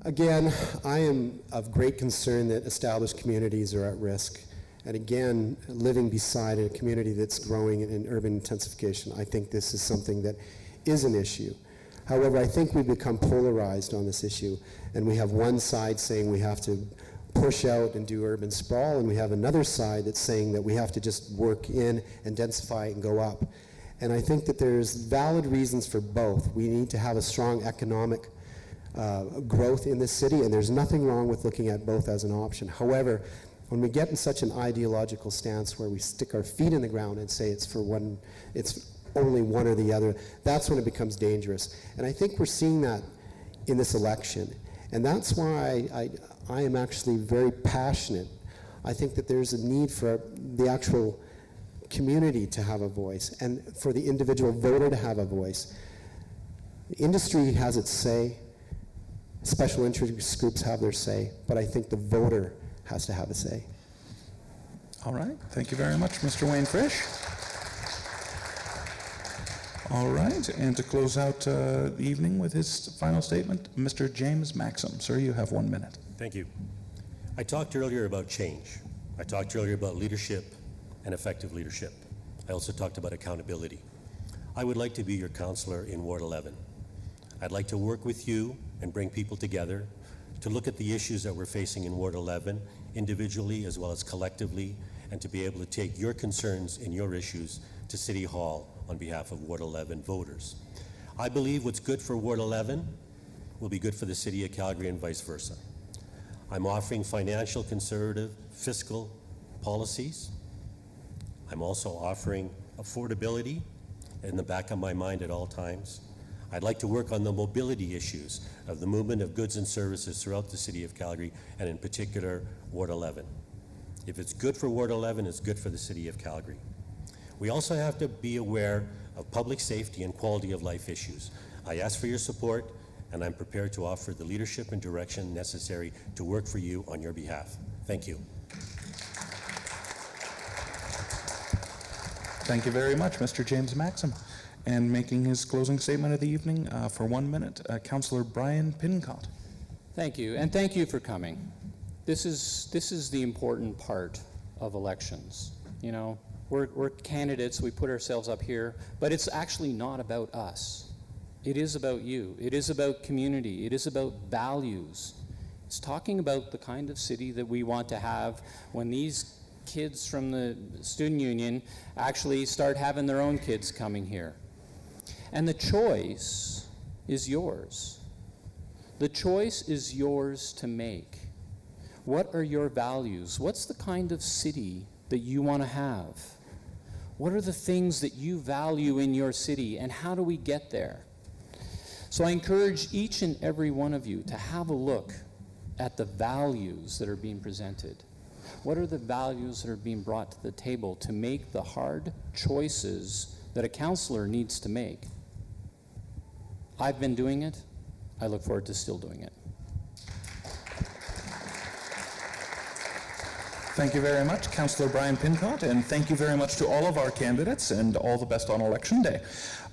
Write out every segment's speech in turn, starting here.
Again, I am of great concern that established communities are at risk. And again, living beside a community that's growing in urban intensification, I think this is something that is an issue. However, I think we've become polarized on this issue, and we have one side saying we have to push out and do urban sprawl, and we have another side that's saying that we have to just work in and densify and go up. And I think that there's valid reasons for both. We need to have a strong economic growth in this city, and there's nothing wrong with looking at both as an option. However, when we get in such an ideological stance where we stick our feet in the ground and say it's only one or the other, that's when it becomes dangerous. And I think we're seeing that in this election. And that's why I am actually very passionate. I think that there's a need for the actual community to have a voice and for the individual voter to have a voice. The industry has its say, special interest groups have their say, but I think the voter has to have a say. All right, thank you very much, Mr. Wayne Frisch. All right, and to close out the evening with his final statement, Mr. James Maxim. Sir, you have 1 minute. Thank you. I talked earlier about change. I talked earlier about leadership and effective leadership. I also talked about accountability. I would like to be your councillor in Ward 11. I'd like to work with you and bring people together to look at the issues that we're facing in Ward 11 individually as well as collectively, and to be able to take your concerns and your issues to City Hall on behalf of Ward 11 voters. I believe what's good for Ward 11 will be good for the City of Calgary and vice versa. I'm offering financial conservative fiscal policies. I'm also offering affordability in the back of my mind at all times. I'd like to work on the mobility issues of the movement of goods and services throughout the City of Calgary, and in particular Ward 11. If it's good for Ward 11, it's good for the City of Calgary. We also have to be aware of public safety and quality of life issues. I ask for your support, and I'm prepared to offer the leadership and direction necessary to work for you on your behalf. Thank you. Thank you very much, Mr. James Maxim. And making his closing statement of the evening for 1 minute, Councillor Brian Pincott. Thank you, and thank you for coming. This is the important part of elections. You know, we're candidates, we put ourselves up here, but it's actually not about us. It is about you. It is about community. It is about values. It's talking about the kind of city that we want to have when these kids from the student union actually start having their own kids coming here. And the choice is yours. The choice is yours to make. What are your values? What's the kind of city that you want to have? What are the things that you value in your city, and how do we get there? So I encourage each and every one of you to have a look at the values that are being presented. What are the values that are being brought to the table to make the hard choices that a councillor needs to make? I've been doing it. I look forward to still doing it. Thank you very much, Councillor Brian Pincott, and thank you very much to all of our candidates, and all the best on Election Day.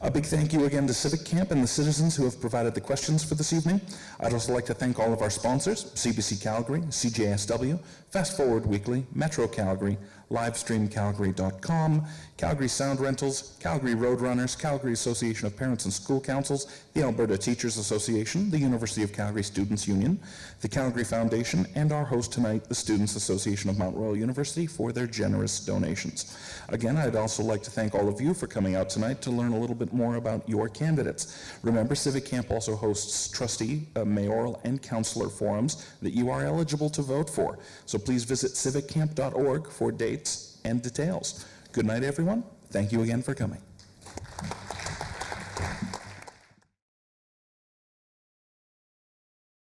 A big thank you again to Civic Camp and the citizens who have provided the questions for this evening. I'd also like to thank all of our sponsors, CBC Calgary, CJSW, Fast Forward Weekly, Metro Calgary, LivestreamCalgary.com, Calgary Sound Rentals, Calgary Roadrunners, Calgary Association of Parents and School Councils, the Alberta Teachers Association, the University of Calgary Students' Union, the Calgary Foundation, and our host tonight, the Students' Association of Mount Royal University, for their generous donations. Again, I'd also like to thank all of you for coming out tonight to learn a little bit more about your candidates. Remember, Civic Camp also hosts trustee, mayoral, and councillor forums that you are eligible to vote for. So please visit civiccamp.org for dates and details. Good night, everyone. Thank you again for coming.